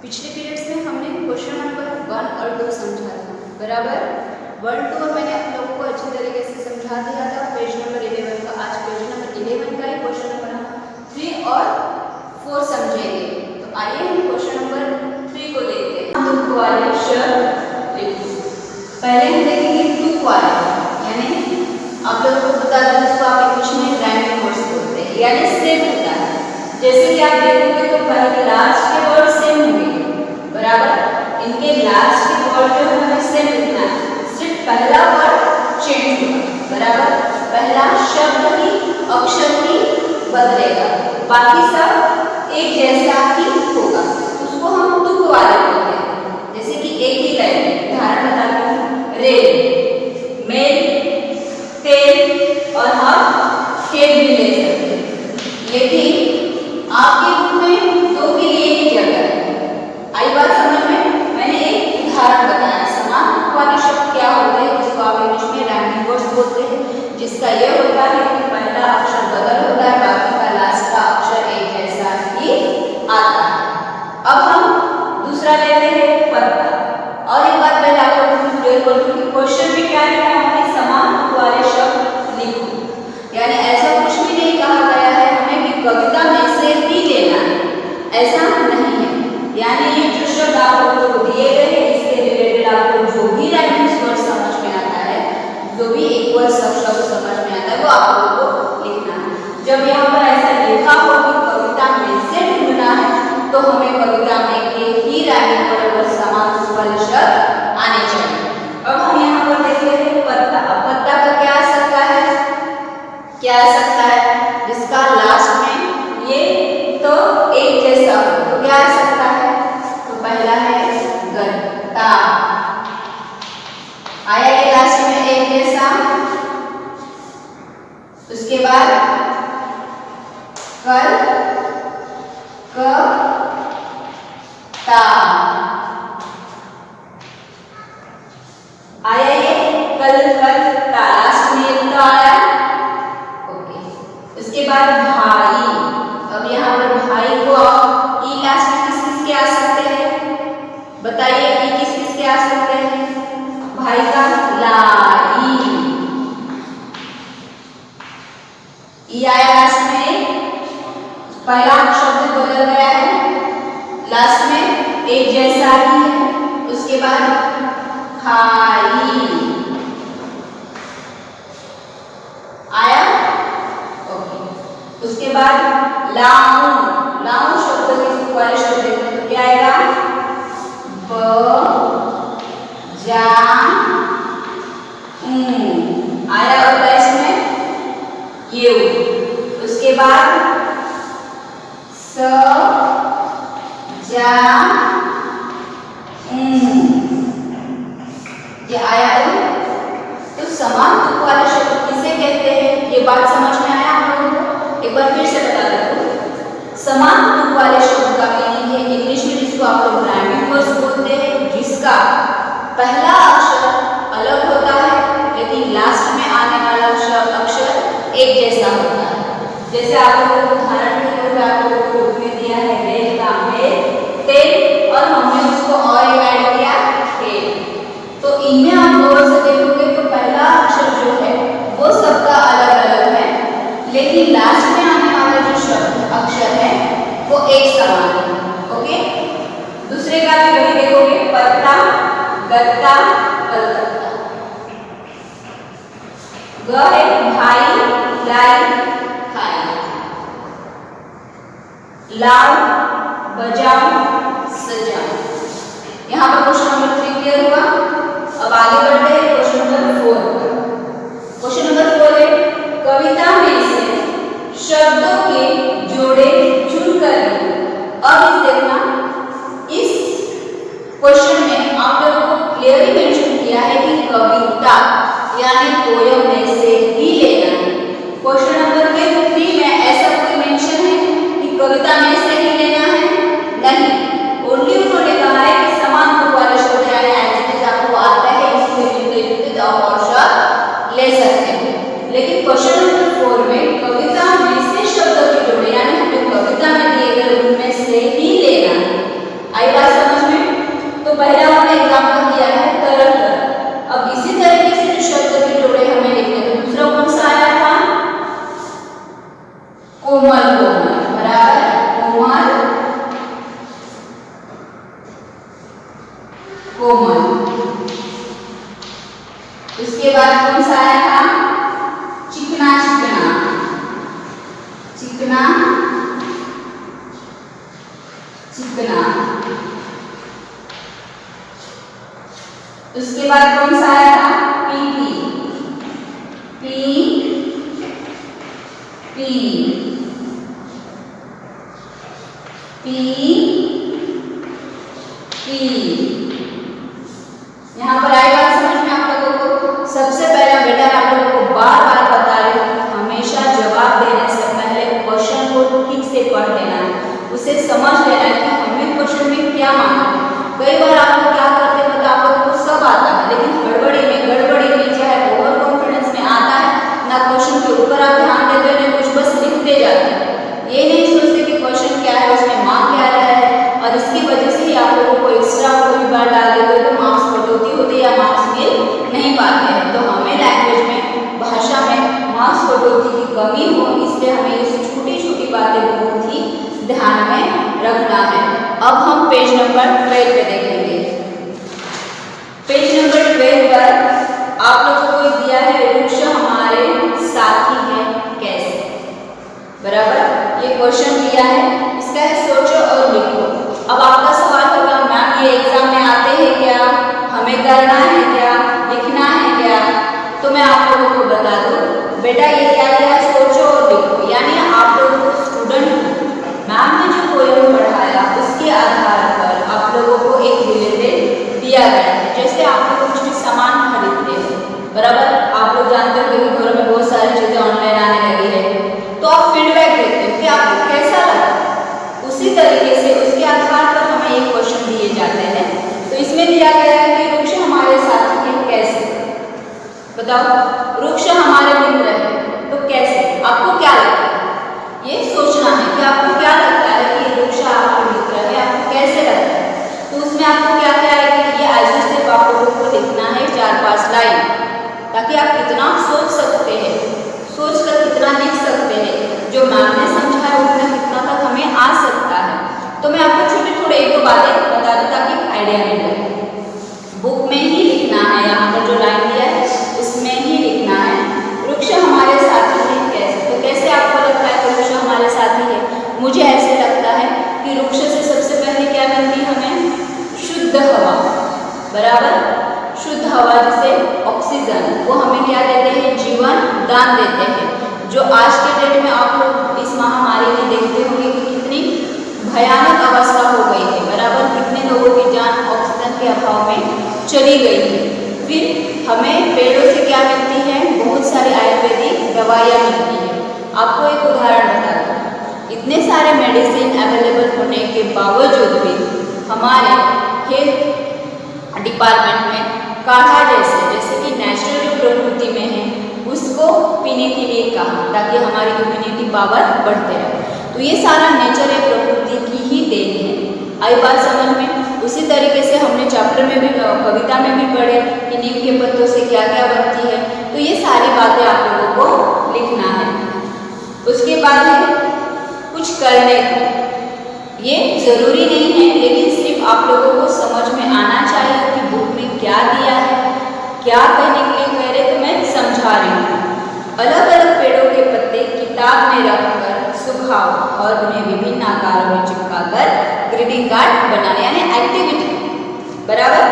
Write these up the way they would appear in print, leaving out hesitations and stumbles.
पिछले पीरियड्स में हमने क्वेश्चन नंबर 1 और 2 समझा था, बराबर। 1, 2 मैंने आप लोगों को अच्छी तरीके से समझा दिया था। पेज नंबर 11 का, आज पेज नंबर 11 का ही क्वेश्चन नंबर हम 3 और 4 समझेंगे। तो आइए हम क्वेश्चन नंबर 3 को देखते हैं। दुख वाले शब्द लिखो। पहले हम देखेंगे दुख वाले, यानी आप लोगों को बता दें जिसको आप इंग्लिश में राइमिंग वर्ड्स बोलते हैं, यानी सेम होता है। जैसे कि आप देखोगे तो पहले लास्ट के वर्ड सेम होंगे, बराबर। इनके लास्ट के वर्ड जो है हमें सेम लिखना है, सिर्फ पहला वर्ड चेंज होगा, बराबर। पहला शब्द ही, अक्षर ही बदलेगा, बाकी सब एक जैसा ही होगा। उसको हम तुक वाले बोलते हैं। जैसे कि एक ही लाइन उदाहरण बताती हूँ, रेल, मेल, तेल और हम खेल भी ले सकते हैं, लेकिन आपके बुक में दो के लिए ही जगह है। आई बात समझ में? मैंने एक उदाहरण बताया। समान तुक वाले शब्द क्या होते हैं, जिसको आप इंग्लिश में राइमिंग वर्ड्स बोलते हैं, जिसका यह होता है कि पहला अक्षर बदल होता है, बाकी का लास्ट का अक्षर एक जैसा ही आता है। अब हम दूसरा लेते हैं पत्ता। और एक बात पहले आप लोगों को क्लियर कर दूं कि क्वेश्चन में क्या लिखा है, हमने समान तुक वाले शब्द लिखो, यानी ऐसा कुछ भी नहीं कहा गया है हमें कि कविता में से ही लेना है, ऐसा नहीं है। यानी ये जो शब्द आप लोगों को दिए गए हैं, इसके रिलेटेड आपको जो भी राइमिंग वर्ड समझ में आता है, जो भी इक्वल शब्द समझ में आता है, वो आप लोगों को लिखना है। जब यहाँ पर ऐसा लिखा हो कि कविता में से ढूंढना है, तो हमें कविता में के ही राइमिंग वर्ड और समान तुक वाले शब्द आने चाहिए। अब हम यहाँ पर देखते हैं पत्ता। अब पत्ता का क्या आ सकता है, क्या आ सकता है, जिसका लास्ट में ये तो एक जैसा हो, तो क्या आ सकता है? तो पहला है गत्ता, आया ये लास्ट में एक जैसा। उसके बाद कल, क, ता, आया ये कल, ता, लास्ट में ये तो आया। उसके बाद भाई। अब यहाँ पर भाई को आप ई लास्ट में किस किस के आ सकते हैं, बताइए ई किस किस के आ सकते हैं? भाई का लाई, ई आया लास्ट में, पहला शब्द बदल गया है, लास्ट में एक जैसा ही है। उसके बाद खाई आया। उसके बाद लाऊं, लाऊं शब्द के वाले शब्द देखो तो क्या आएगा? ब, जा, आया होता है इसमें ये। उसके बाद स, जा, ये आया है। तो समान तुक वाले शब्द किसे कहते हैं, ये बात समझ में आया आप लोगों को? एक बार फिर से बता देता हूँ। समान तुक वाले शब्द का मीनिंग है इंग्लिश में जिसको आप लोग राइमिंग वर्ड्स बोलते हैं, जिसका पहला अक्षर अलग होता है लेकिन लास्ट में आने वाला अक्षर एक जैसा होता है। जैसे आप लोगों को उदाहरण के तौर पे आप लोगों को बुक में दिया है रेल का मेल, तेल, और हमने उसको और एक ऐड किया खेल। तो इनमें आप गौर से देखोगे तो पहला अक्षर जो है वो सबका अलग अलग है, लेकिन लास्ट में आने वाला जो शब्द अक्षर है वो एक समान है। ओके, दूसरे का भी वही देखोगे, पत्ता, गत्ता, कलकत्ता। ग है भाई, लाई, खाई, लाओ, बजाओ, सजाओ। यहाँ पर क्वेश्चन नंबर 3 क्लियर हुआ। अब आगे बढ़ते हैं क्वेश्चन नंबर 4 पर। क्वेश्चन नंबर 4 है कविता में से शब्दों के जोड़े चुनकर लिखो। अब इस देखना, इस क्वेश्चन में आप लोगों को क्लियरली मेंशन किया है कि कविता यानी पोयम में से ही लेना है। क्वेश्चन नंबर 3 में ऐसा कोई मेंशन है कि कविता में से ही लेना है? नहीं, ओनली उन्होंने कहा है कि समान तुक वाले शब्द यानी एज आपको आता है इसमें मिलते जुलते और शब्द ले सकते हैं। लेकिन क्वेश्चन नंबर 4 में कविता में से शब्दों के जोड़े, यानी हमें कविता में दिए गए उनमें से ही लेना है। आई बात कोमल। उसके बाद कौन सा आया था? चिकना चिकना, चिकना चिकना। उसके बाद कौन सा आया था? PP, P P P P. यहाँ पर आई बात समझ में आप लोगों को? सबसे पहले बेटा आप लोगों को बार बार बता रही हूँ, हमेशा जवाब देने से पहले क्वेश्चन को ठीक से पढ़ लेना है, उसे समझ लेना है कि हमें क्वेश्चन में क्या मांगा है। कई बार आप लोग क्या करते हैं, आप लोगों को सब आता है लेकिन गड़बड़ी में चाहे ओवर कॉन्फिडेंस में आता है ना, क्वेश्चन के ऊपर आप ध्यान देते हैं, कुछ बस लिखते जाते हैं, ये नहीं सोचते कि क्वेश्चन क्या है, उसमें मांग क्या रहा है, और इसकी वजह से ही आप लोगों को एक्स्ट्रा कोई बार डाल देते हो तो मार्क्स कटौती होती है या मार्क्स मिल नहीं पाते हैं। तो हमें लैंग्वेज में, भाषा में मार्क्स कटौती की कमी हो, इसलिए हमें ये छोटी छोटी बातें बहुत ही ध्यान में रखना है। अब हम पेज नंबर 12 पे देखेंगे। पेज नंबर 12 पर आप लोगों को दिया है वृक्ष हमारे साथी है कैसे, बराबर, ये क्वेश्चन दिया है, इसका है सोचो और लिखो। अब आपका सवाल होगा मैम ये एग्जाम में आते हैं क्या, हमें करना है क्या, लिखना है क्या? तो मैं आप लोगों को बता दूं बेटा ये क्या दिया है, सोचो और लिखो, यानी आप लोगों को स्टूडेंट मैम ने जो पोएम पढ़ाया उसके आधार पर आप लोगों को एक रिलेटेड दिया गया है। जैसे आप लोग कुछ भी सामान खरीदते हैं, बराबर, आप लोग जानते हो कि घरों में बहुत सारी चीजें ऑनलाइन आने लगी है, तो आप फीडबैक देते हो कि आपको कैसा लगा, उसी तरीके से उसके आधार पर हमें एक क्वेश्चन दिए जाते हैं। तो इसमें दिया गया है कि वृक्ष हमारे साथी है कैसे, बताओ, वृक्ष हमारे मित्र है तो कैसे, आपको क्या लगता है, ये सोचना है कि आपको क्या लगता है कि वृक्ष आपके मित्र है, आपको कैसे लगता है। तो उसमें आपको क्या क्या है कि ये ऐसे सिर्फ आप लोगों को लिखना है 4-5 लाइन, ताकि आप कितना सोच सकते हैं, सोच कर कितना लिख सकते हैं, जो मैम ने समझा है उतना कितना तक हमें आ सकता है। तो मैं आपको छोटे छोटे 1-2 बातें बता दूं ताकि आइडिया मिल जाए। बुक में ही लिखना है, यहाँ पर जो लाइन दिया है उसमें ही लिखना है वृक्ष हमारे साथी है कैसे। तो कैसे आपको लगता है कि वृक्ष हमारे साथी है? मुझे ऐसे लगता है कि वृक्ष से सबसे पहले क्या मिलती है हमें, शुद्ध हवा, बराबर, शुद्ध हवा जिसे ऑक्सीजन, वो हमें क्या देते हैं, जीवन दान देते हैं। जो आज के डेट में आप लोग इस महामारी में देखते होंगे कि कितनी भयानक अवस्था हो गई है, बराबर, कितने लोगों की जान ऑक्सीजन के अभाव में चली गई है। फिर हमें पेड़ों से क्या मिलती है, बहुत सारी आयुर्वेदिक दवाइयाँ मिलती है। आपको एक उदाहरण बता दूँ, इतने सारे मेडिसिन अवेलेबल होने के बावजूद भी हमारे हेल्थ डिपार्टमेंट में काढ़ा जैसे कि नेचुरल जो प्रकृति में है उसको पीने के लिए कहा, ताकि हमारी इम्यूनिटी पावर बढ़ते रहे। तो ये सारा नेचर है, प्रकृति की ही देन है। आई बात समझ में? उसी तरीके से हमने चैप्टर में भी, कविता में भी पढ़े कि नीम के पत्तों से क्या क्या बनती है। तो ये सारी बातें आप लोगों को लिखना है। उसके बाद है कुछ करने को, ये जरूरी नहीं है लेकिन सिर्फ आप लोगों को समझ में आना चाहिए कि बुक में क्या दिया है, क्या कहने के लिए कह रहे, तो मैं समझा रही हूँ। अलग अलग पेड़ों के पत्ते किताब में रखकर सुखाओ और उन्हें विभिन्न आकारों में चिपकाकर ग्रीटिंग कार्ड बनाने, यानी एक्टिविटी, बराबर,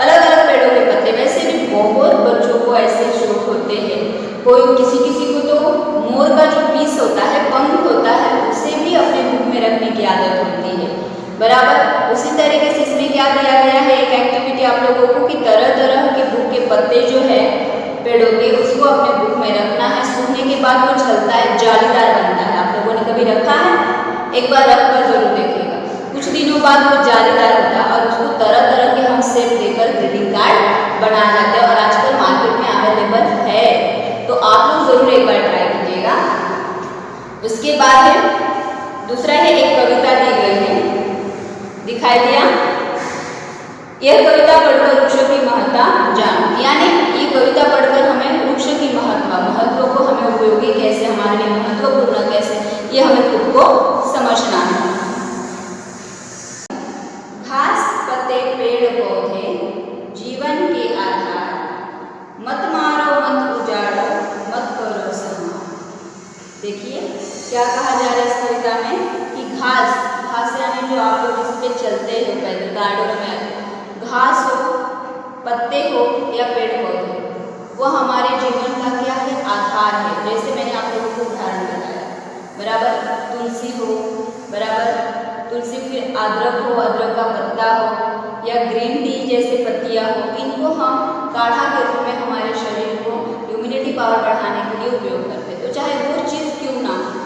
अलग अलग पेड़ों के पत्ते। वैसे भी बहुत बच्चों को ऐसे शौक होते हैं, कोई किसी को तो मोर का जो पीस होता है, पंख होता है, उसे भी अपने बुक में रखने की आदत होती है, बराबर। उसी तरीके से इसमें क्या दिया गया है, एक एक्टिविटी आप लोगों को कि तरह तरह के बुक के पत्ते जो है पेड़ों के, उसको अपने बुक में रखना है। सूखने के बाद वो चलता है, जालीदार बनता है। आप लोगों ने कभी रखा है? एक बार रख कर जरूर देखिएगा, कुछ दिनों बाद वो जालीदार होता है और उसको तरह तरह के हम शेप देकर ग्रीटिंग कार्ड बना जाते हैं, और आजकल मार्केट में अवेलेबल है, तो आप लोग जरूर एक बार ट्राई कीजिएगा। उसके बाद है दूसरा है, एक कविता दी गई है, दिखाई दिया, यह कविता पढ़कर वृक्षों की महत्ता जानो, यानी ये कविता पढ़कर हमें वृक्ष की महत्व को, हमें उपयोगी कैसे, हमारे लिए महत्वपूर्ण कैसे, ये हमें खुद को समझना है। घास, पत्ते, पेड़ पौधे क्या कहा जा रहा है इस कविता में कि घास यानी जो आप लोग इस पे चलते हो पैदल गार्डन में, घास हो, पत्ते हो या पेड़ पौधे, वो हमारे जीवन का क्या है, आधार है। जैसे मैंने आप लोगों को उदाहरण बताया, बराबर, तुलसी हो, बराबर, तुलसी, फिर अदरक हो, अदरक का पत्ता हो, या ग्रीन टी जैसे पत्तियां हो, इनको हम काढ़ा के रूप में हमारे शरीर को इम्यूनिटी पावर बढ़ाने के लिए उपयोग करते हैं। तो चाहे वो चीज़ क्यों ना हो,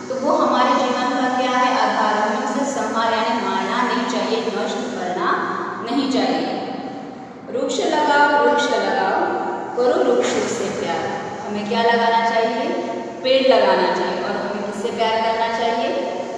तो वो हमारे जीवन का क्या है, आधार। हमें उसे संभाल यानी मारना नहीं चाहिए, नष्ट करना नहीं चाहिए। वृक्ष लगाओ, करो वृक्षों से प्यार। हमें क्या लगाना चाहिए, पेड़ लगाना चाहिए। और हमें किससे प्यार करना चाहिए,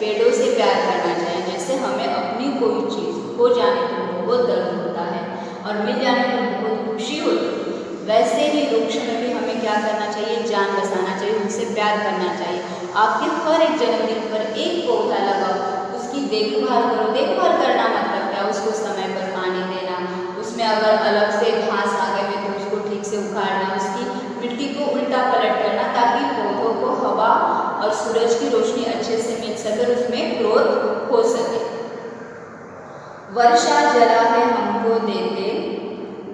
पेड़ों से प्यार करना चाहिए। जैसे हमें अपनी कोई चीज़ खो जाने पर बहुत दर्द होता है और मिल जाने पर बहुत खुशी होती है, वैसे ही वृक्ष में भी हमें क्या करना चाहिए, जान बसाना चाहिए, उनसे प्यार करना चाहिए। आपके हर एक जन्मदिन पर एक पौधा लगाओ, उसकी देखभाल करो। देखभाल करना मतलब क्या, उसको समय पर पानी देना, उसमें अगर अलग से घास आ गए तो उसको ठीक से उखाड़ना, उसकी मिट्टी को उल्टा पलट करना, ताकि पौधों को हवा और सूरज की रोशनी अच्छे से मिल सके, उसमें ग्रोथ हो सके। वर्षा जला है हमको देते,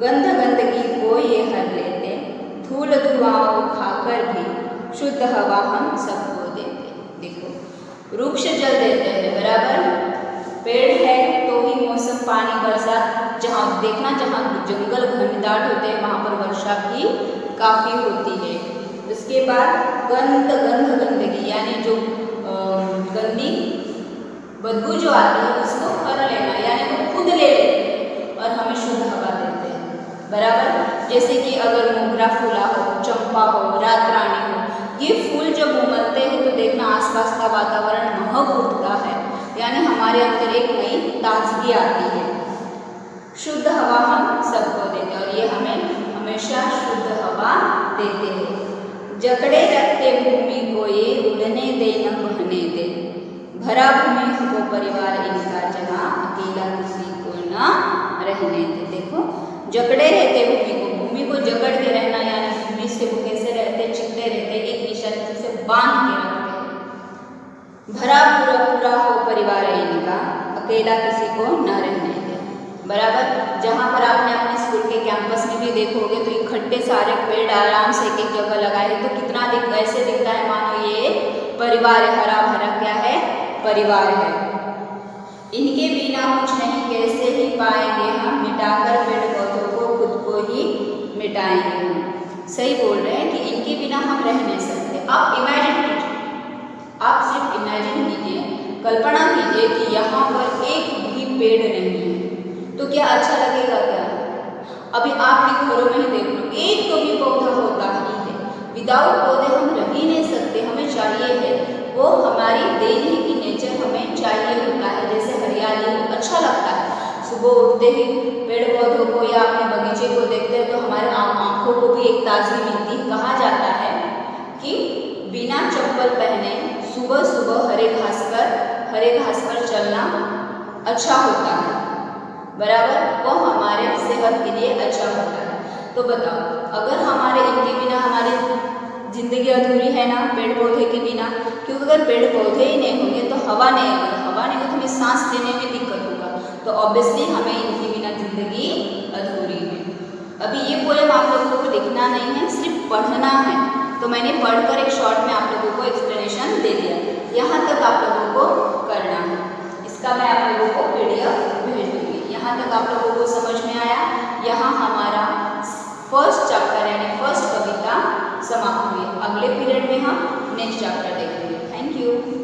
गंदगी को ये हर लेते, धूल धुआं खाकर भी शुद्ध हवा हम सबको देते। देखो, वृक्ष जल देते हैं, बराबर, पेड़ है तो ही मौसम, पानी, बरसात, जहाँ देखना जहाँ जंगल घनदाट होते हैं वहाँ पर वर्षा भी काफ़ी होती है। उसके बाद गंदगी यानी जो गंदी बदबू जो आती है उसको कर लेना, यानी वो खुद ले लेते हैं और हमें शुद्ध हवा देते हैं, बराबर। जैसे कि अगर मोगरा फूला हो, चंपा हो, रात रानी हो, ये फूल जब उमलते हैं तो देखना आसपास का वातावरण महक उठता है, यानी हमारे अंदर एक नई ताजगी आती है। शुद्ध हवा हम सबको देते हैं और ये हमें हमेशा शुद्ध हवा देते हैं। जकड़े रखते भूमि को ये, उड़ने दे न बहने दे, भरा भूमि हो परिवार इनका, जहाँ अकेला किसी को न रहने दे। देखो, जकड़े रहते भूमि को जकड़ के रहना, यानी भूमि से वो कैसे रहते, चिपटे रहते, एक निशान से बांध के रखते हैं। भरा पूरा हो परिवार इनका, अकेला किसी को न रहने दे, बराबर। जहाँ पर आपने अपने स्कूल के कैंपस में भी देखोगे तो इकट्ठे सारे पेड़ आराम से एक जगह लगाए तो कितना ऐसे दिखता है मानो ये परिवार है, हरा भरा क्या है, परिवार है। इनके बिना कुछ नहीं कैसे ही पाएंगे हम, मिटाकर पेड़ पौधों को खुद को ही मिटाएंगे हम। सही बोल रहे हैं कि इनके बिना हम रह नहीं सकते। आप इमेजिन कीजिए, आप सिर्फ इमेजिन कीजिए, कल्पना कीजिए कि यहाँ पर एक भी पेड़ नहीं है तो क्या अच्छा लगेगा क्या? अभी आपके घरों में ही देख लो, एक तो भी पौधा होता ही है। विदाउट पौधे हम रह ही नहीं सकते, हमें चाहिए है, वो हमारी देन की नेचर हमें चाहिए होता है। जैसे हरियाली हो, अच्छा लगता है, सुबह उठते ही पेड़ पौधों को या अपने बगीचे को देखते हैं तो हमारे आँखों को भी एक ताजगी मिलती है। कहा जाता है कि बिना चप्पल पहने सुबह सुबह हरे घास पर चलना अच्छा होता है, बराबर, वो हमारे सेहत के लिए अच्छा होता है। तो बताओ, अगर हमारे इनके बिना हमारी जिंदगी अधूरी है ना, पेड़ पौधे के बिना, क्योंकि अगर पेड़ पौधे ही नहीं होंगे तो हवा नहीं होगी, हवा नहीं होगी तो हमें सांस लेने में दिक्कत होगा, तो ऑब्वियसली हमें इनके बिना जिंदगी अधूरी है। अभी ये पोएम आप लोगों को लिखना नहीं है, सिर्फ पढ़ना है, तो मैंने पढ़कर एक शॉर्ट में आप लोगों को एक्सप्लेनेशन दे दिया, यहाँ तक आप लोगों को करना है। इसका मैं आप लोगों को PDF भेज दूँगी। यहाँ तक आप लोगों को समझ में आया? यहाँ हमारा फर्स्ट चैप्टर यानी फर्स्ट कविता समाप्त हुई। अगले पीरियड में हम नेक्स्ट चैप्टर देखेंगे। Thank you.